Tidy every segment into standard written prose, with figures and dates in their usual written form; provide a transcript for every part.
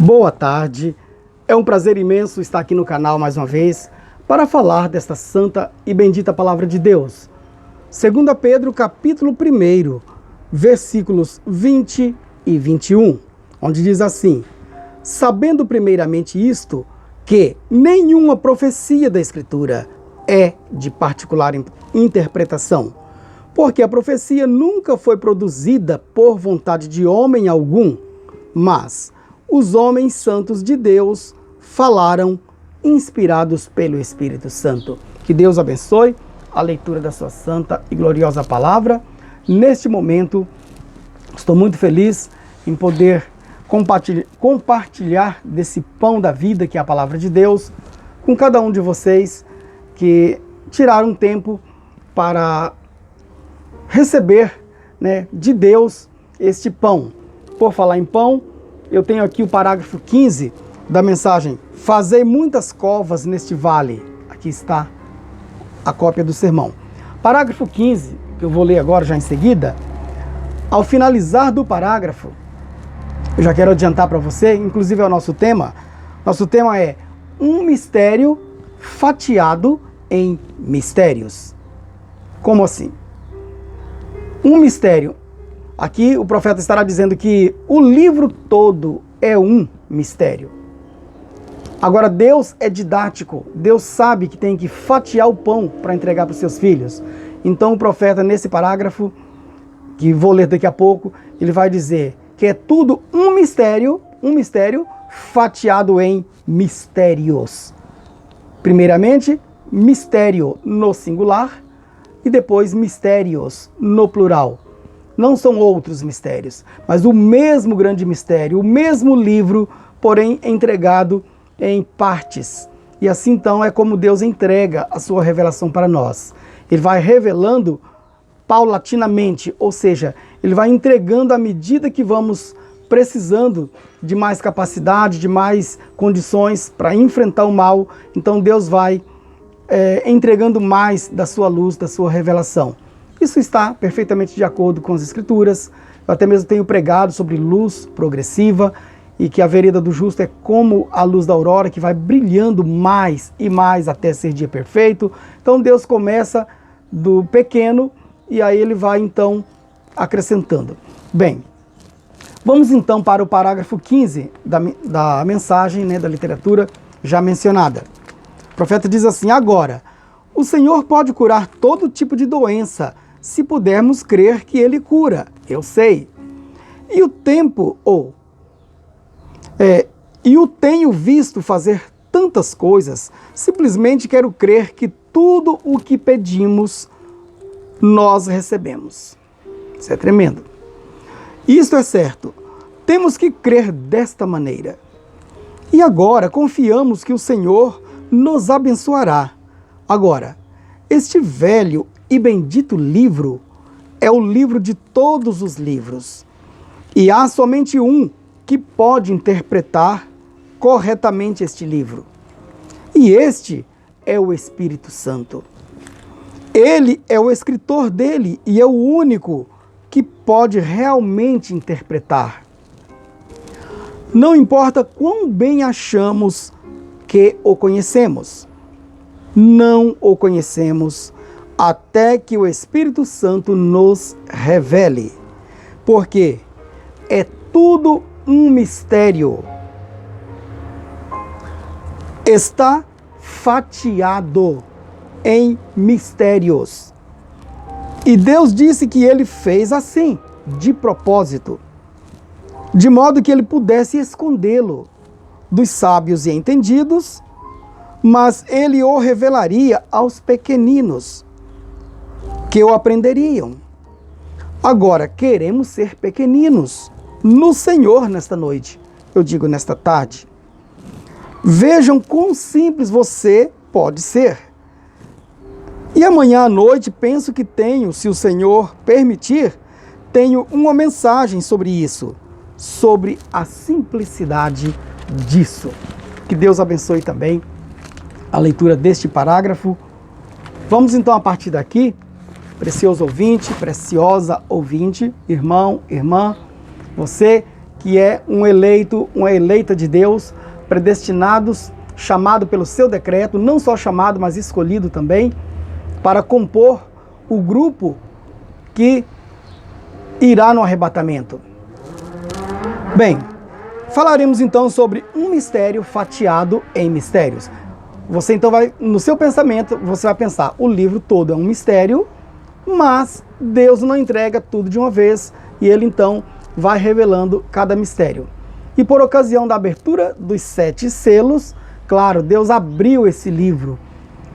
Boa tarde, é um prazer imenso estar aqui no canal mais uma vez para falar desta santa e bendita palavra de Deus. 2 Pedro capítulo 1, versículos 20 e 21, onde diz assim: sabendo primeiramente isto, que nenhuma profecia da Escritura é de particular interpretação, porque a profecia nunca foi produzida por vontade de homem algum, mas os homens santos de Deus falaram inspirados pelo Espírito Santo. Que Deus abençoe a leitura da sua santa e gloriosa palavra. Neste momento, estou muito feliz em poder compartilhar desse pão da vida, que é a palavra de Deus, com cada um de vocês que tiraram tempo para receber, de Deus este pão. Por falar em pão, eu tenho aqui o parágrafo 15 da mensagem: fazei muitas covas neste vale. Aqui está a cópia do sermão. Parágrafo 15, que eu vou ler agora já em seguida. Ao finalizar do parágrafo, eu já quero adiantar para você, inclusive é o nosso tema. Nosso tema é um mistério fatiado em mistérios. Como assim? Um mistério. Aqui o profeta estará dizendo que o livro todo é um mistério. Agora, Deus é didático. Deus sabe que tem que fatiar o pão para entregar para os seus filhos. Então o profeta, nesse parágrafo, que vou ler daqui a pouco, ele vai dizer que é tudo um mistério fatiado em mistérios. Primeiramente, mistério no singular e depois mistérios no plural. Não são outros mistérios, mas o mesmo grande mistério, o mesmo livro, porém entregado em partes. E assim então é como Deus entrega a sua revelação para nós. Ele vai revelando paulatinamente, ou seja, ele vai entregando à medida que vamos precisando de mais capacidade, de mais condições para enfrentar o mal. Então Deus vai entregando mais da sua luz, da sua revelação. Isso está perfeitamente de acordo com as Escrituras. Eu até mesmo tenho pregado sobre luz progressiva e que a vereda do justo é como a luz da aurora, que vai brilhando mais e mais até ser dia perfeito. Então Deus começa do pequeno e aí ele vai então acrescentando. Bem, vamos então para o parágrafo 15 da mensagem, da literatura já mencionada. O profeta diz assim: agora, o Senhor pode curar todo tipo de doença, se pudermos crer que Ele cura. Eu sei. E o tenho visto fazer tantas coisas, simplesmente quero crer que tudo o que pedimos, nós recebemos. Isso é tremendo. Isto é certo. Temos que crer desta maneira. E agora confiamos que o Senhor nos abençoará. Agora, este velho e bendito livro é o livro de todos os livros. E há somente um que pode interpretar corretamente este livro. E este é o Espírito Santo. Ele é o escritor dele e é o único que pode realmente interpretar. Não importa quão bem achamos que o conhecemos, não o conhecemos até que o Espírito Santo nos revele, porque é tudo um mistério. Está fatiado em mistérios. E Deus disse que Ele fez assim, de propósito, de modo que Ele pudesse escondê-lo dos sábios e entendidos, mas Ele o revelaria aos pequeninos, que o aprenderiam. Agora, queremos ser pequeninos no Senhor nesta noite, eu digo nesta tarde. Vejam quão simples você pode ser. E amanhã à noite penso que tenho, se o Senhor permitir, tenho uma mensagem sobre isso, sobre a simplicidade disso. Que Deus abençoe também a leitura deste parágrafo. Vamos então a partir daqui, precioso ouvinte, preciosa ouvinte, irmão, irmã, você que é um eleito, uma eleita de Deus, predestinados, chamado pelo seu decreto, não só chamado, mas escolhido também, para compor o grupo que irá no arrebatamento. Bem, falaremos então sobre um mistério fatiado em mistérios. Você então vai, no seu pensamento, você vai pensar, o livro todo é um mistério, mas Deus não entrega tudo de uma vez, e ele então vai revelando cada mistério. E por ocasião da abertura dos 7 selos, claro, Deus abriu esse livro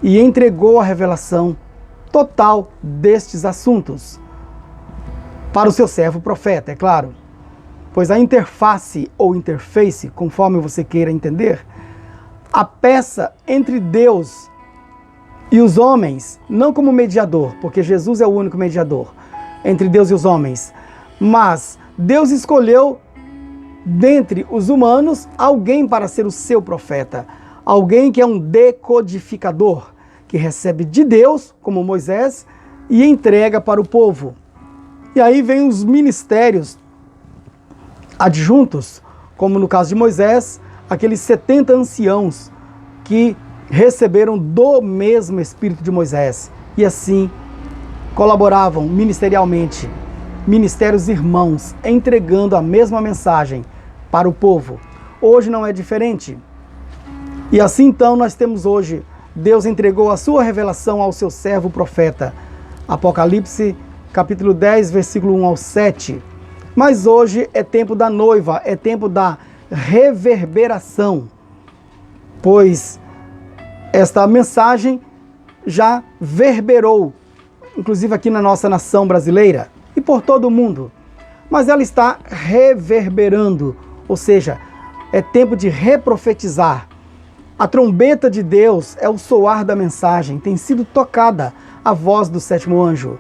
e entregou a revelação total destes assuntos para o seu servo profeta, é claro. Pois a interface ou interface, conforme você queira entender, a peça entre Deus e os homens, não como mediador, porque Jesus é o único mediador entre Deus e os homens, mas Deus escolheu dentre os humanos alguém para ser o seu profeta, alguém que é um decodificador, que recebe de Deus, como Moisés, e entrega para o povo. E aí vem os ministérios adjuntos, como no caso de Moisés, aqueles 70 anciãos que receberam do mesmo Espírito de Moisés e assim colaboravam ministerialmente, ministérios irmãos, entregando a mesma mensagem para o povo. Hoje não é diferente. E assim então nós temos hoje, Deus entregou a sua revelação ao seu servo profeta. Apocalipse capítulo 10, versículo 1 ao 7. Mas hoje é tempo da noiva, é tempo da reverberação, pois esta mensagem já verberou, inclusive aqui na nossa nação brasileira e por todo o mundo, mas ela está reverberando, ou seja, é tempo de reprofetizar. A trombeta de Deus é o soar da mensagem, tem sido tocada a voz do 7º anjo,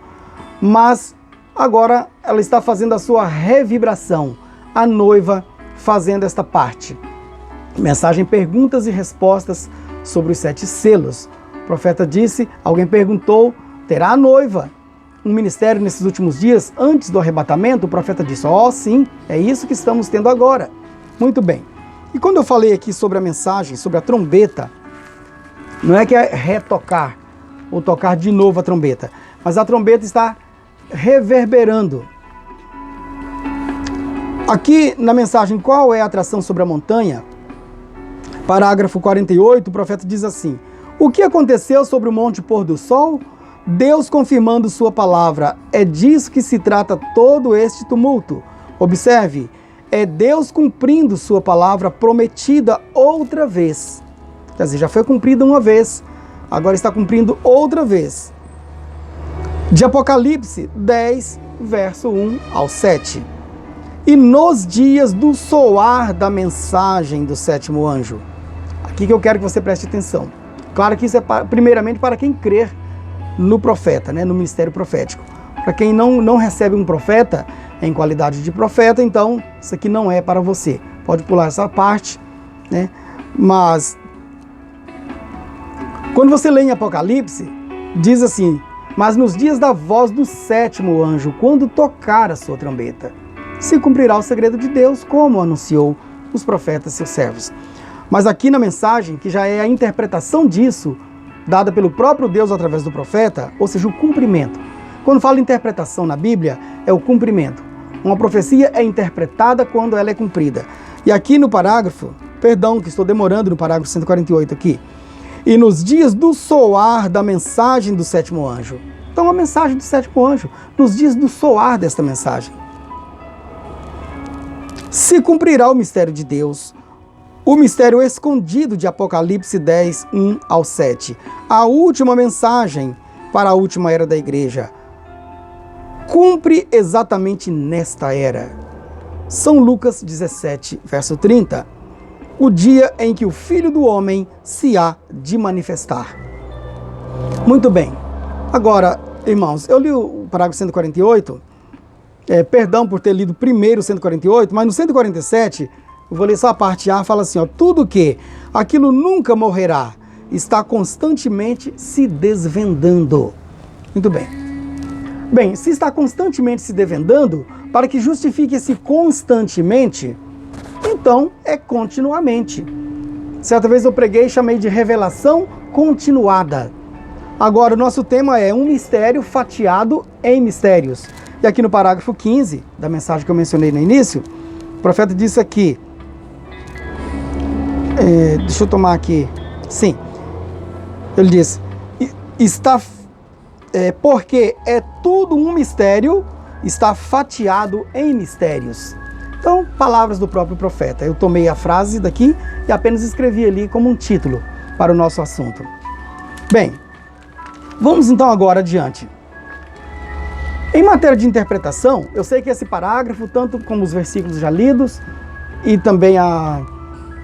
mas agora ela está fazendo a sua revibração, a noiva fazendo esta parte. Mensagem, perguntas e respostas sobre os 7 selos. O profeta disse, alguém perguntou, terá a noiva um ministério nesses últimos dias, antes do arrebatamento? O profeta disse, sim, é isso que estamos tendo agora. Muito bem. E quando eu falei aqui sobre a mensagem, sobre a trombeta, não é que é retocar, ou tocar de novo a trombeta, mas a trombeta está reverberando. Aqui na mensagem, qual é a atração sobre a montanha? Parágrafo 48, o profeta diz assim, o que aconteceu sobre o monte pôr do sol? Deus confirmando sua palavra, é disso que se trata todo este tumulto. Observe, é Deus cumprindo sua palavra prometida outra vez. Quer dizer, já foi cumprida uma vez, agora está cumprindo outra vez. De Apocalipse 10, verso 1 ao 7. E nos dias do soar da mensagem do 7º anjo. Aqui que eu quero que você preste atenção. Claro que isso é primeiramente para quem crer no profeta, né, no ministério profético. Para quem não recebe um profeta em qualidade de profeta, então isso aqui não é para você. Pode pular essa parte, né? Mas quando você lê em Apocalipse, diz assim, mas nos dias da voz do 7º anjo, quando tocar a sua trombeta, se cumprirá o segredo de Deus, como anunciou os profetas, seus servos. Mas aqui na mensagem, que já é a interpretação disso, dada pelo próprio Deus através do profeta, ou seja, o cumprimento. Quando fala interpretação na Bíblia, é o cumprimento. Uma profecia é interpretada quando ela é cumprida. E aqui no parágrafo, perdão que estou demorando no parágrafo 148 aqui, e nos dias do soar da mensagem do 7º anjo. Então a mensagem do 7º anjo, nos dias do soar desta mensagem. Se cumprirá o mistério de Deus, o mistério escondido de Apocalipse 10, 1 ao 7. A última mensagem para a última era da igreja. Cumpre exatamente nesta era. São Lucas 17, verso 30. O dia em que o Filho do Homem se há de manifestar. Muito bem. Agora, irmãos, eu li o parágrafo 148, perdão por ter lido primeiro o 148, mas no 147, eu vou ler só a parte A, fala assim, tudo que aquilo nunca morrerá, está constantemente se desvendando. Muito bem. Bem, se está constantemente se desvendando, para que justifique esse constantemente, então é continuamente. Certa vez eu preguei e chamei de revelação continuada. Agora o nosso tema é um mistério fatiado em mistérios. E aqui no parágrafo 15 da mensagem que eu mencionei no início, o profeta disse aqui, deixa eu tomar aqui, sim, ele disse, porque é tudo um mistério, está fatiado em mistérios. Então, palavras do próprio profeta. Eu tomei a frase daqui e apenas escrevi ali como um título para o nosso assunto. Bem, vamos então agora adiante. Em matéria de interpretação, eu sei que esse parágrafo, tanto como os versículos já lidos e também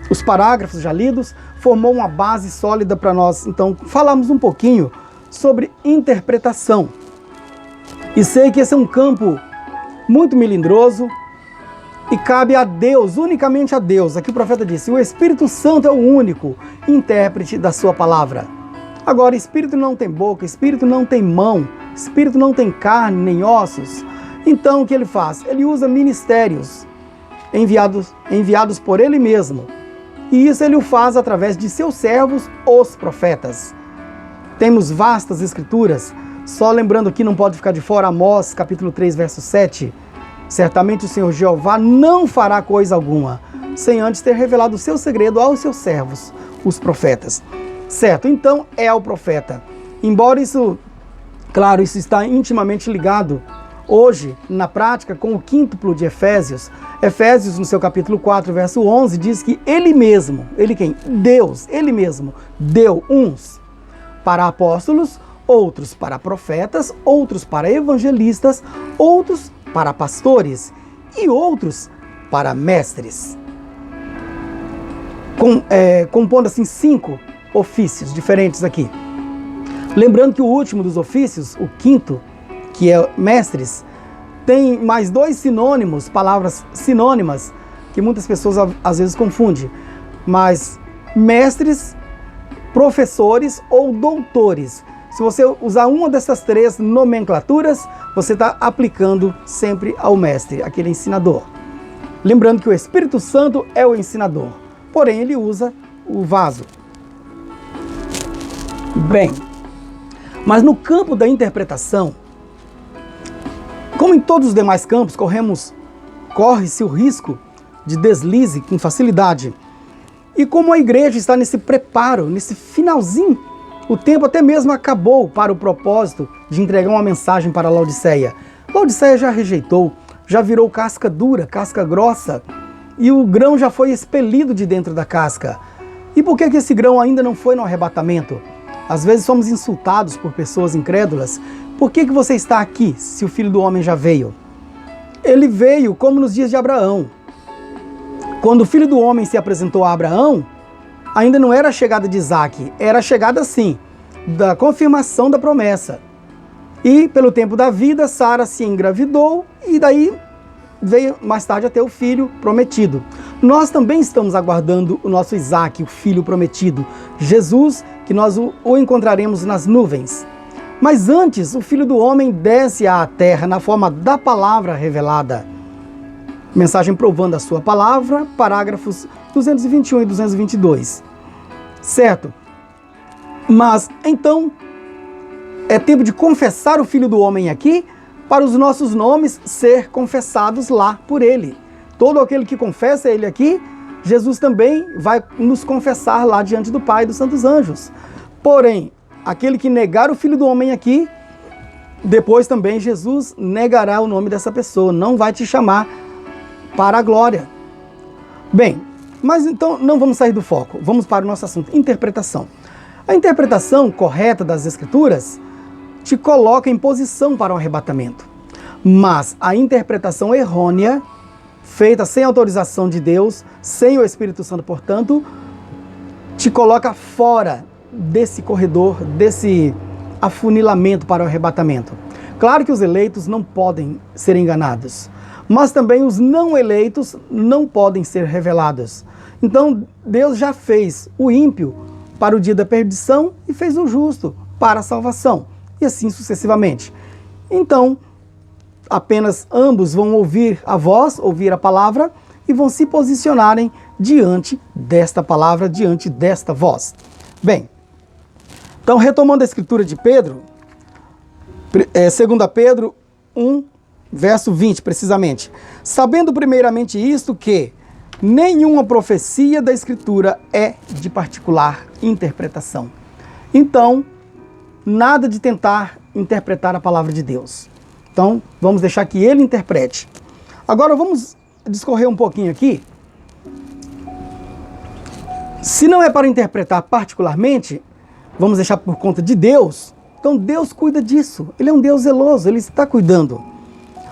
os parágrafos já lidos, formou uma base sólida para nós. Então, falamos um pouquinho sobre interpretação. E sei que esse é um campo muito melindroso e cabe a Deus, unicamente a Deus. Aqui o profeta disse, o Espírito Santo é o único intérprete da sua palavra. Agora, Espírito não tem boca, Espírito não tem mão, Espírito não tem carne nem ossos. Então, o que ele faz? Ele usa ministérios enviados por ele mesmo. E isso ele o faz através de seus servos, os profetas. Temos vastas escrituras, só lembrando que não pode ficar de fora Amós, capítulo 3, verso 7. Certamente o Senhor Jeová não fará coisa alguma, sem antes ter revelado o seu segredo aos seus servos, os profetas. Certo, então é o profeta. Embora isso, claro, isso está intimamente ligado hoje, na prática, com o quíntuplo de Efésios. Efésios, no seu capítulo 4, verso 11, diz que ele mesmo, ele quem? Deus, ele mesmo, deu uns para apóstolos, outros para profetas, outros para evangelistas, outros para pastores e outros para mestres. Compondo assim 5 ofícios diferentes aqui. Lembrando que o último dos ofícios, o quinto, que é mestres, tem mais 2 sinônimos, palavras sinônimas, que muitas pessoas às vezes confundem. Mas mestres, professores ou doutores. Se você usar uma dessas 3 nomenclaturas, você está aplicando sempre ao mestre, aquele ensinador. Lembrando que o Espírito Santo é o ensinador, porém ele usa o vaso. Bem, mas no campo da interpretação, como em todos os demais campos, corre-se o risco de deslize com facilidade. E como a igreja está nesse preparo, nesse finalzinho, o tempo até mesmo acabou para o propósito de entregar uma mensagem para Laodiceia. Laodiceia já rejeitou, já virou casca dura, casca grossa, e o grão já foi expelido de dentro da casca. E por que esse grão ainda não foi no arrebatamento? Às vezes somos insultados por pessoas incrédulas. Por que você está aqui, se o Filho do Homem já veio? Ele veio como nos dias de Abraão. Quando o Filho do Homem se apresentou a Abraão, ainda não era a chegada de Isaac, era a chegada, sim, da confirmação da promessa. E, pelo tempo da vida, Sara se engravidou e daí veio mais tarde a ter o filho prometido. Nós também estamos aguardando o nosso Isaac, o filho prometido, Jesus, que nós o encontraremos nas nuvens. Mas antes, o Filho do Homem desce à terra na forma da palavra revelada. Mensagem provando a sua palavra, parágrafos 221 e 222. Certo? Mas, então, é tempo de confessar o Filho do Homem aqui, para os nossos nomes ser confessados lá por Ele. Todo aquele que confessa Ele aqui, Jesus também vai nos confessar lá diante do Pai e dos santos anjos. Porém, aquele que negar o Filho do Homem aqui, depois também Jesus negará o nome dessa pessoa, não vai te chamar para a glória. Bem, mas então não vamos sair do foco, vamos para o nosso assunto, interpretação. A interpretação correta das Escrituras te coloca em posição para o arrebatamento. Mas a interpretação errônea, feita sem autorização de Deus, sem o Espírito Santo, portanto, te coloca fora desse corredor, desse afunilamento para o arrebatamento. Claro que os eleitos não podem ser enganados, mas também os não eleitos não podem ser revelados. Então, Deus já fez o ímpio para o dia da perdição e fez o justo para a salvação, e assim sucessivamente. Então, apenas ambos vão ouvir a voz, ouvir a palavra e vão se posicionarem diante desta palavra, diante desta voz. Bem, então retomando a escritura de Pedro, 2 Pedro 1, verso 20 precisamente. Sabendo primeiramente isto que nenhuma profecia da escritura é de particular interpretação. Então, nada de tentar interpretar a palavra de Deus. Então, vamos deixar que ele interprete. Agora vamos discorrer um pouquinho aqui. Se não é para interpretar particularmente, vamos deixar por conta de Deus. Então Deus cuida disso. Ele é um Deus zeloso, ele está cuidando.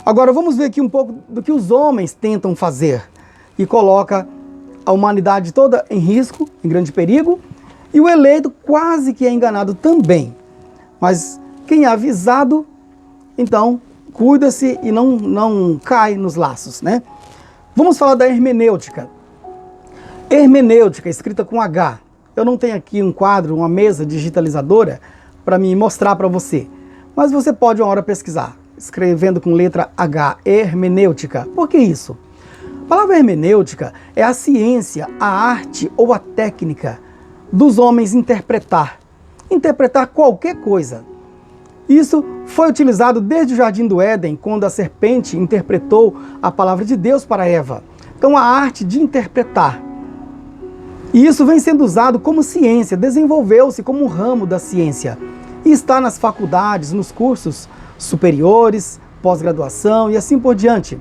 Agora vamos ver aqui um pouco do que os homens tentam fazer. E coloca a humanidade toda em risco, em grande perigo. E o eleito quase que é enganado também. Mas quem é avisado, então cuida-se e não cai nos laços, né? Vamos falar da hermenêutica. Hermenêutica, escrita com H. Eu não tenho aqui um quadro, uma mesa digitalizadora para me mostrar para você. Mas você pode uma hora pesquisar, escrevendo com letra H, hermenêutica. Por que isso? A palavra hermenêutica é a ciência, a arte ou a técnica dos homens interpretar qualquer coisa. Isso foi utilizado desde o Jardim do Éden, quando a serpente interpretou a palavra de Deus para Eva. Então a arte de interpretar. E isso vem sendo usado como ciência, desenvolveu-se como um ramo da ciência. E está nas faculdades, nos cursos superiores, pós-graduação e assim por diante.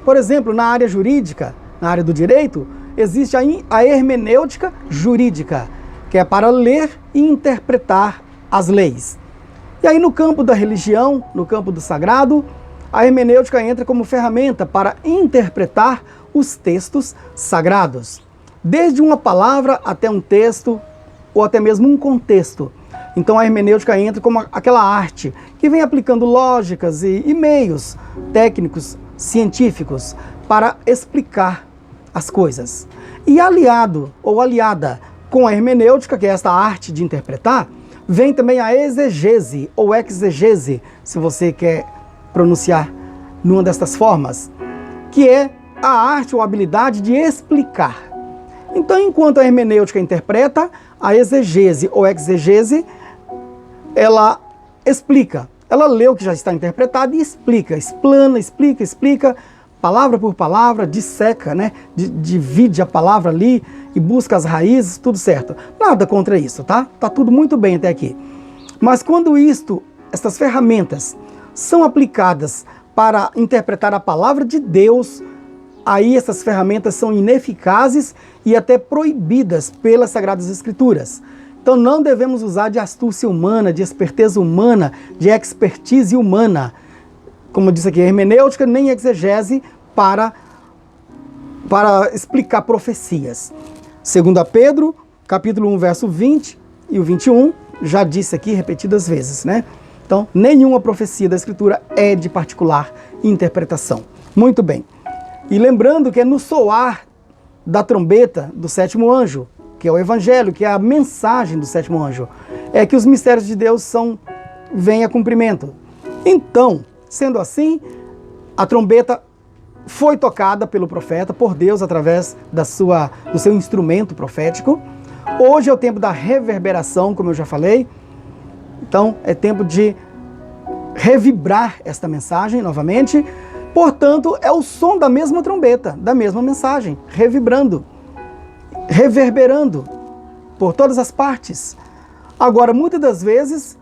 Por exemplo, na área jurídica, na área do direito, existe a hermenêutica jurídica, que é para ler e interpretar as leis. E aí no campo da religião, no campo do sagrado, a hermenêutica entra como ferramenta para interpretar os textos sagrados. Desde uma palavra até um texto, ou até mesmo um contexto. Então a hermenêutica entra como aquela arte que vem aplicando lógicas e meios técnicos, científicos, para explicar as coisas. E aliado ou aliada com a hermenêutica, que é esta arte de interpretar, vem também a exegese ou exegese, se você quer pronunciar numa destas formas, que é a arte ou habilidade de explicar. Então, enquanto a hermenêutica interpreta, a exegese ou exegese, ela explica. Ela lê o que já está interpretado e explica, explana, explica, palavra por palavra, disseca, né? Divide a palavra ali e busca as raízes, tudo certo. Nada contra isso, tá? Tá tudo muito bem até aqui. Mas quando estas ferramentas são aplicadas para interpretar a palavra de Deus, aí essas ferramentas são ineficazes e até proibidas pelas Sagradas Escrituras. Então não devemos usar de astúcia humana, de esperteza humana, de expertise humana, como eu disse aqui, hermenêutica nem exegese para explicar profecias. 2 Pedro, capítulo 1, verso 20 e o 21, já disse aqui repetidas vezes, né? Então, nenhuma profecia da Escritura é de particular interpretação. Muito bem. E lembrando que é no soar da trombeta do sétimo anjo, que é o Evangelho, que é a mensagem do sétimo anjo, é que os mistérios de Deus vêm a cumprimento. Então, sendo assim, a trombeta foi tocada pelo profeta, por Deus, através do seu instrumento profético. Hoje é o tempo da reverberação, como eu já falei. Então, é tempo de revibrar esta mensagem novamente. Portanto, é o som da mesma trombeta, da mesma mensagem, revibrando, reverberando por todas as partes. Agora, muitas das vezes,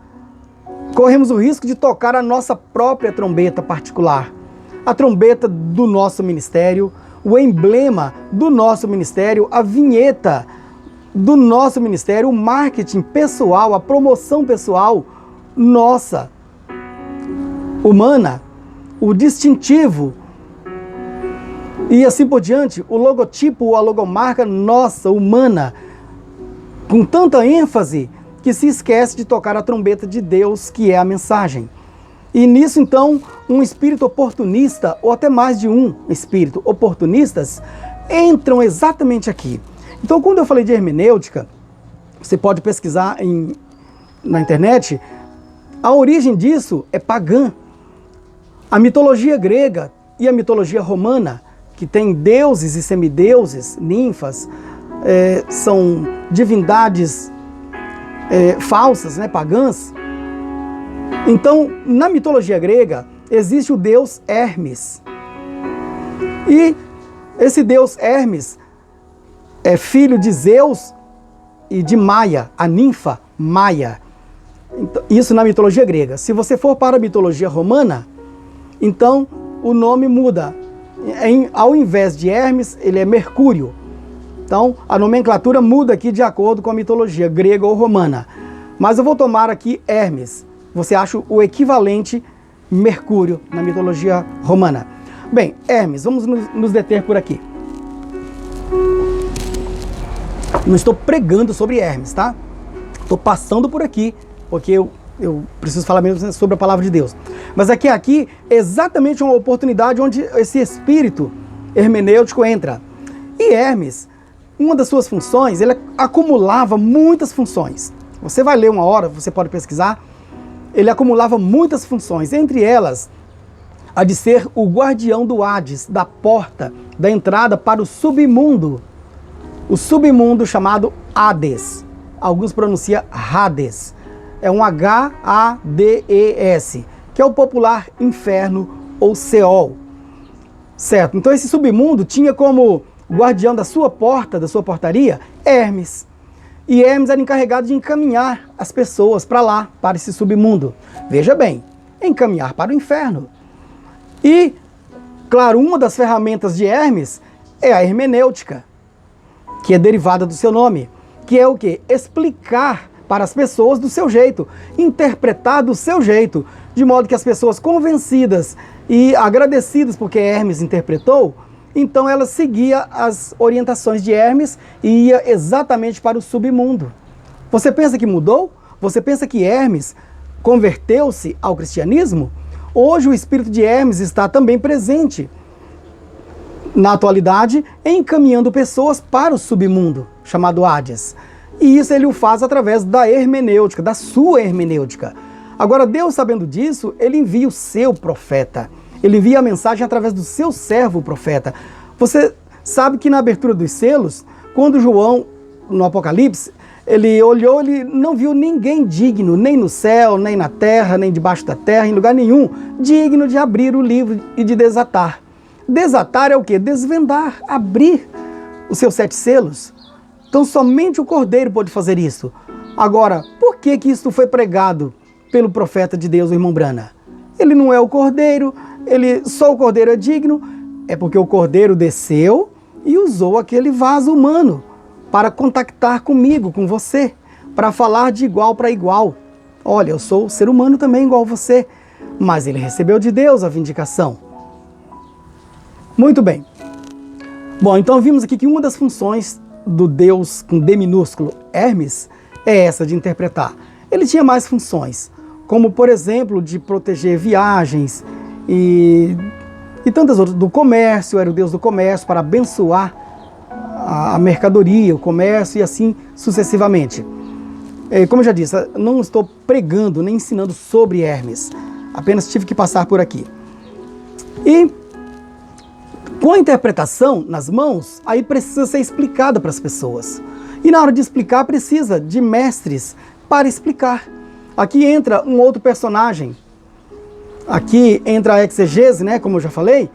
corremos o risco de tocar a nossa própria trombeta particular, a trombeta do nosso ministério, o emblema do nosso ministério, a vinheta do nosso ministério, o marketing pessoal, a promoção pessoal nossa, humana, o distintivo e assim por diante, o logotipo ou a logomarca nossa, humana, com tanta ênfase que se esquece de tocar a trombeta de Deus, que é a mensagem. E nisso, então, um espírito oportunista, ou até mais de um espírito oportunistas, entram exatamente aqui. Então, quando eu falei de hermenêutica, você pode pesquisar na internet, a origem disso é pagã. A mitologia grega e a mitologia romana, que tem deuses e semideuses, ninfas, são divindades falsas, né, pagãs. Então, na mitologia grega, existe o deus Hermes. E esse deus Hermes é filho de Zeus e de Maia, a ninfa Maia. Então, isso na mitologia grega. Se você for para a mitologia romana, então o nome muda. Ao invés de Hermes, ele é Mercúrio. Então, a nomenclatura muda aqui de acordo com a mitologia grega ou romana. Mas eu vou tomar aqui Hermes. Você acha o equivalente Mercúrio na mitologia romana. Bem, Hermes, vamos nos deter por aqui. Não estou pregando sobre Hermes, tá? Estou passando por aqui, porque eu preciso falar mesmo sobre a palavra de Deus. Mas aqui é exatamente uma oportunidade onde esse espírito hermenêutico entra. E Hermes, uma das suas funções, ele acumulava muitas funções. Você vai ler uma hora, você pode pesquisar. Ele acumulava muitas funções, entre elas a de ser o guardião do Hades, da porta, da entrada para o submundo. O submundo chamado Hades. Alguns pronunciam Hades. É um H-A-D-E-S, que é o popular inferno ou Seol. Certo? Então esse submundo tinha como guardião da sua porta, da sua portaria, Hermes. E Hermes era encarregado de encaminhar as pessoas para lá, para esse submundo. Veja bem, encaminhar para o inferno. E, claro, uma das ferramentas de Hermes é a hermenêutica, que é derivada do seu nome, que é o quê? Explicar para as pessoas do seu jeito, interpretar do seu jeito, de modo que as pessoas convencidas e agradecidas porque Hermes interpretou, então ela seguia as orientações de Hermes e ia exatamente para o submundo. Você pensa que mudou? Você pensa que Hermes converteu-se ao cristianismo? Hoje o espírito de Hermes está também presente na atualidade, encaminhando pessoas para o submundo, chamado Hades. E isso ele o faz através da hermenêutica, da sua hermenêutica. Agora, Deus, sabendo disso, ele envia o seu profeta. Ele envia a mensagem através do seu servo profeta. Você sabe que na abertura dos selos, quando João, no Apocalipse, ele olhou, ele não viu ninguém digno, nem no céu, nem na terra, nem debaixo da terra, em lugar nenhum, digno de abrir o livro e de desatar. Desatar é o quê? Desvendar, abrir os seus 7 selos. Então somente o Cordeiro pode fazer isso. Agora, por que isso foi pregado pelo profeta de Deus, o irmão Brana? Ele não é o Cordeiro, só o Cordeiro é digno, é porque o Cordeiro desceu e usou aquele vaso humano para contactar comigo, com você, para falar de igual para igual. Olha, eu sou ser humano também igual a você, mas ele recebeu de Deus a vindicação. Muito bem. Bom, então vimos aqui que uma das funções do Deus com D minúsculo, Hermes, é essa de interpretar. Ele tinha mais funções, como por exemplo de proteger viagens e tantas outras, do comércio, era o Deus do comércio para abençoar a mercadoria, o comércio e assim sucessivamente. Como eu já disse, não estou pregando nem ensinando sobre Hermes, apenas tive que passar por aqui. E com a interpretação nas mãos, aí precisa ser explicada para as pessoas. E na hora de explicar, precisa de mestres para explicar. Aqui entra um outro personagem. Aqui entra a exegese, né, como eu já falei,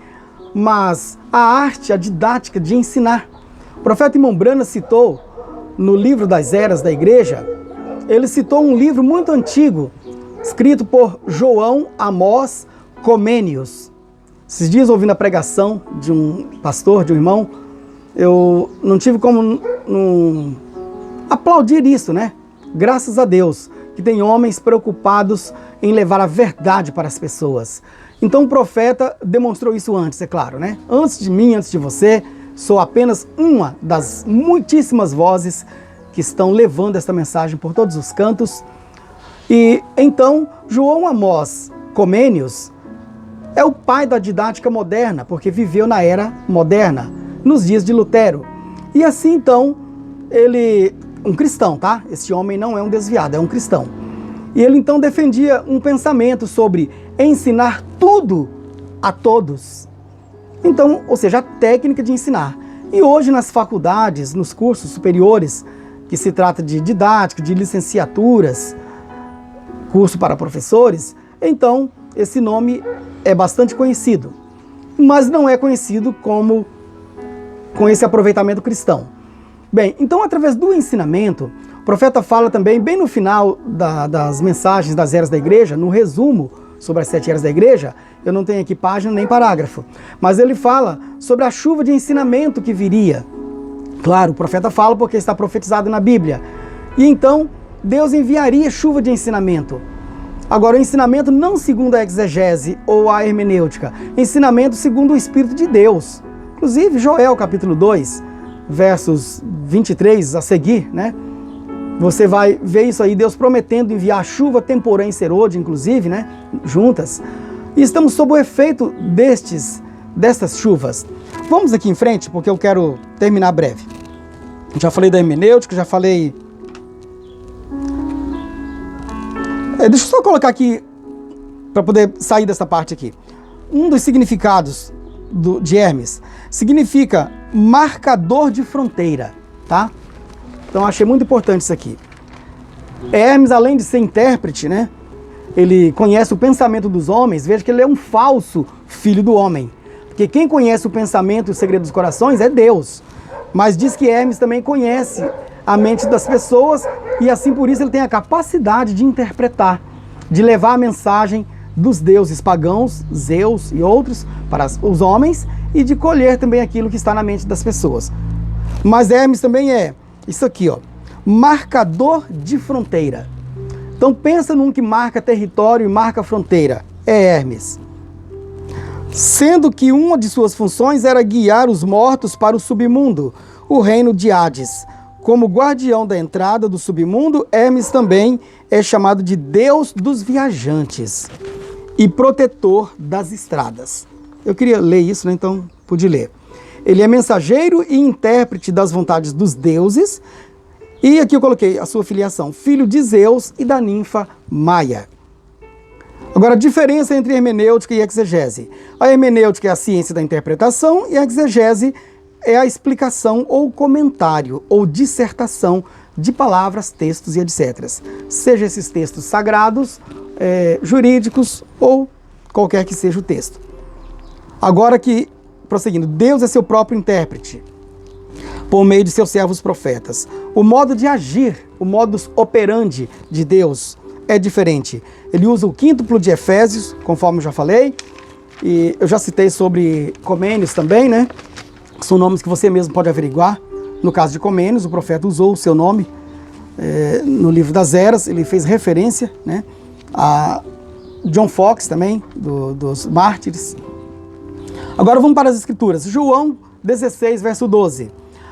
mas a arte, a didática de ensinar. O profeta irmão Brana citou no livro das eras da igreja, ele citou um livro muito antigo, escrito por João Amós Comênios. Esses dias, ouvindo a pregação de um pastor, de um irmão, eu não tive como não aplaudir isso, né? Graças a Deus, que tem homens preocupados em levar a verdade para as pessoas. Então o profeta demonstrou isso antes, é claro, né? Antes de mim, antes de você, sou apenas uma das muitíssimas vozes que estão levando esta mensagem por todos os cantos. E então, João Amós Comênios é o pai da didática moderna, porque viveu na era moderna, nos dias de Lutero. E assim, então, ele, um cristão, tá? Esse homem não é um desviado, é um cristão. E ele, então, defendia um pensamento sobre ensinar tudo a todos. Então, ou seja, a técnica de ensinar. E hoje nas faculdades, nos cursos superiores, que se trata de didática, de licenciaturas, curso para professores, então esse nome é bastante conhecido, mas não é conhecido com esse aproveitamento cristão. Bem, então através do ensinamento, o profeta fala também, bem no final das mensagens das eras da igreja, no resumo sobre as 7 eras da igreja, eu não tenho aqui página nem parágrafo, mas ele fala sobre a chuva de ensinamento que viria. Claro, o profeta fala porque está profetizado na Bíblia. E então, Deus enviaria chuva de ensinamento. Agora, o ensinamento não segundo a exegese ou a hermenêutica, ensinamento segundo o Espírito de Deus. Inclusive, Joel capítulo 2, versos 23 a seguir, né? Você vai ver isso aí, Deus prometendo enviar chuva temporã e serôdia, inclusive, né? Juntas. E estamos sob o efeito destas chuvas. Vamos aqui em frente, porque eu quero terminar breve. Já falei da hermenêutica, já falei... deixa eu só colocar aqui, para poder sair dessa parte aqui. Um dos significados de Hermes significa marcador de fronteira, tá? Então achei muito importante isso aqui. Hermes, além de ser intérprete, né? Ele conhece o pensamento dos homens. Veja que ele é um falso filho do homem. Porque quem conhece o pensamento e o segredo dos corações é Deus. Mas diz que Hermes também conhece a mente das pessoas e assim por isso ele tem a capacidade de interpretar, de levar a mensagem dos deuses pagãos, Zeus e outros, para os homens e de colher também aquilo que está na mente das pessoas. Mas Hermes também é isso aqui, ó, marcador de fronteira. Então pensa num que marca território e marca fronteira, é Hermes. Sendo que uma de suas funções era guiar os mortos para o submundo, o reino de Hades. Como guardião da entrada do submundo, Hermes também é chamado de Deus dos viajantes e protetor das estradas. Eu queria ler isso, né? Então pude ler. Ele é mensageiro e intérprete das vontades dos deuses. E aqui eu coloquei a sua filiação, filho de Zeus e da ninfa Maia. Agora, a diferença entre hermenêutica e exegese. A hermenêutica é a ciência da interpretação e a exegese é a explicação ou comentário ou dissertação de palavras, textos e etc. Seja esses textos sagrados, jurídicos ou qualquer que seja o texto. Agora que, prosseguindo, Deus é seu próprio intérprete por meio de seus servos profetas. O modo de agir, o modus operandi de Deus é diferente. Ele usa o quíntuplo de Efésios, conforme eu já falei, e eu já citei sobre Comênios também, né? São nomes que você mesmo pode averiguar. No caso de Comênios, o profeta usou o seu nome no livro das Eras, ele fez referência, né, a John Fox também, dos mártires. Agora vamos para as escrituras. João 16, verso 12.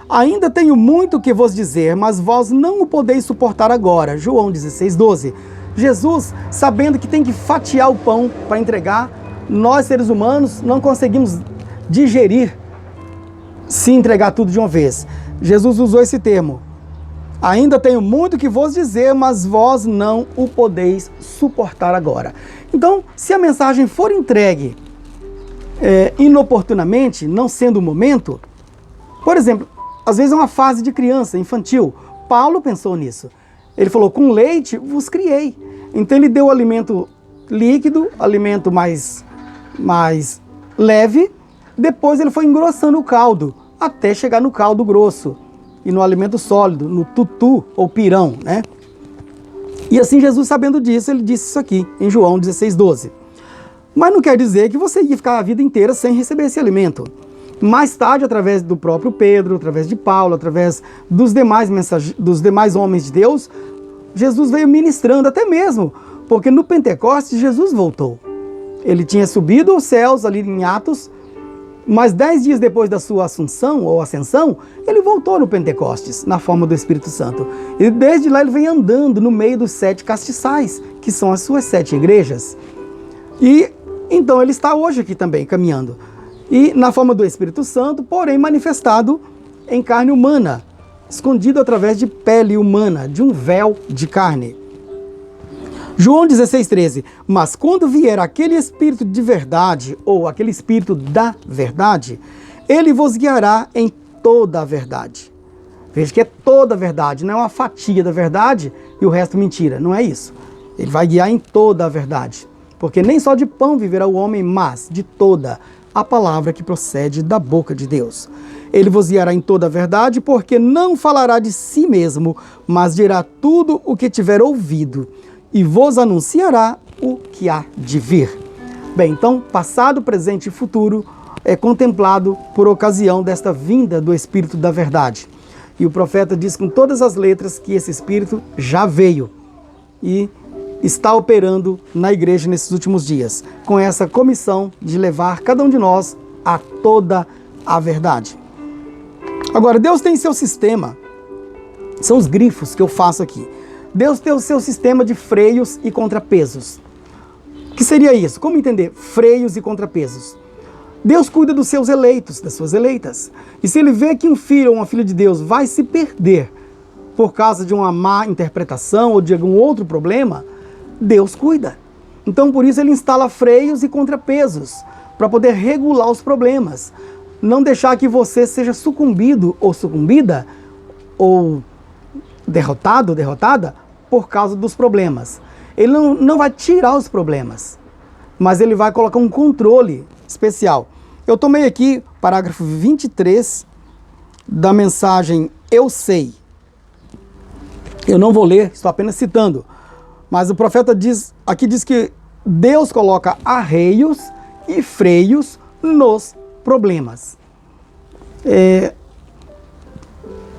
Ainda tenho muito que vos dizer, mas vós não o podeis suportar agora. João 16, 12. Jesus, sabendo que tem que fatiar o pão para entregar, nós seres humanos não conseguimos digerir se entregar tudo de uma vez. Jesus usou esse termo. Ainda tenho muito que vos dizer, mas vós não o podeis suportar agora. Então, se a mensagem for entregue inoportunamente, não sendo o momento, por exemplo, às vezes é uma fase de criança, infantil. Paulo pensou nisso. Ele falou, com leite vos criei. Então ele deu alimento líquido, alimento mais leve, depois ele foi engrossando o caldo, até chegar no caldo grosso e no alimento sólido, no tutu ou pirão, né? E assim Jesus, sabendo disso, ele disse isso aqui em João 16, 12. Mas não quer dizer que você ia ficar a vida inteira sem receber esse alimento. Mais tarde, através do próprio Pedro, através de Paulo, através dos demais homens de Deus, Jesus veio ministrando até mesmo, porque no Pentecostes Jesus voltou. Ele tinha subido aos céus ali em Atos, mas 10 dias depois da sua assunção ou ascensão, ele voltou no Pentecostes, na forma do Espírito Santo. E desde lá ele vem andando no meio dos 7 castiçais, que são as suas 7 igrejas. E então ele está hoje aqui também, caminhando. E na forma do Espírito Santo, porém manifestado em carne humana, escondido através de pele humana, de um véu de carne. João 16,13. Mas quando vier aquele Espírito de verdade, ou aquele Espírito da verdade, ele vos guiará em toda a verdade. Veja que é toda a verdade, não é uma fatia da verdade e o resto mentira, não é isso. Ele vai guiar em toda a verdade. Porque nem só de pão viverá o homem, mas de toda a palavra que procede da boca de Deus. Ele vos guiará em toda a verdade, porque não falará de si mesmo, mas dirá tudo o que tiver ouvido, e vos anunciará o que há de vir. Bem, então, passado, presente e futuro é contemplado por ocasião desta vinda do Espírito da verdade. E o profeta diz com todas as letras que esse Espírito já veio e está operando na igreja nesses últimos dias, com essa comissão de levar cada um de nós a toda a verdade. Agora, Deus tem seu sistema, são os grifos que eu faço aqui. Deus tem o seu sistema de freios e contrapesos. O que seria isso? Como entender freios e contrapesos? Deus cuida dos seus eleitos, das suas eleitas. E se ele vê que um filho ou uma filha de Deus vai se perder por causa de uma má interpretação ou de algum outro problema, Deus cuida. Então, por isso, ele instala freios e contrapesos para poder regular os problemas. Não deixar que você seja sucumbido ou sucumbida ou derrotado ou derrotada por causa dos problemas. Ele não vai tirar os problemas, mas ele vai colocar um controle especial. Eu tomei aqui parágrafo 23 da mensagem Eu Sei. Eu não vou ler, estou apenas citando. Mas o profeta diz que Deus coloca arreios e freios nos problemas.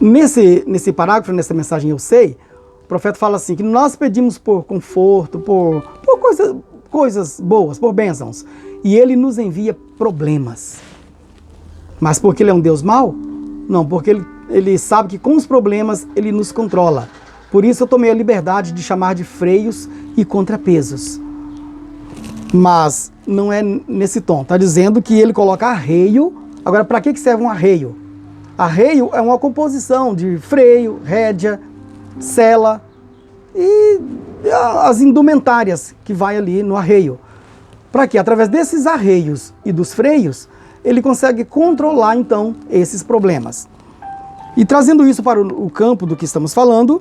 Nesse parágrafo, nessa mensagem Eu Sei, o profeta fala assim, que nós pedimos por conforto, por coisas boas, por bênçãos, e ele nos envia problemas. Mas porque ele é um Deus mau? Não, porque ele sabe que com os problemas ele nos controla. Por isso eu tomei a liberdade de chamar de freios e contrapesos. Mas não é nesse tom. Está dizendo que ele coloca arreio. Agora, para que serve um arreio? Arreio é uma composição de freio, rédea, sela e as indumentárias que vai ali no arreio. Para que, através desses arreios e dos freios, ele consegue controlar, então, esses problemas. E trazendo isso para o campo do que estamos falando,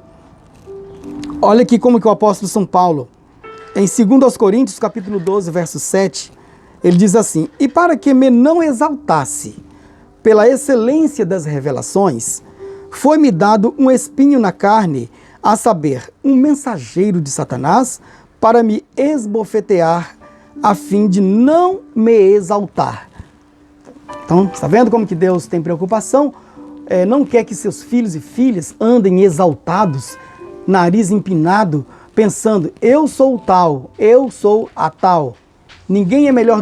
olha aqui como que o apóstolo São Paulo, em 2 Coríntios, capítulo 12, verso 7, ele diz assim, e para que me não exaltasse pela excelência das revelações, foi-me dado um espinho na carne, a saber, um mensageiro de Satanás, para me esbofetear, a fim de não me exaltar. Então, está vendo como que Deus tem preocupação? Não quer que seus filhos e filhas andem exaltados, nariz empinado, pensando, eu sou o tal, eu sou a tal. Ninguém é melhor do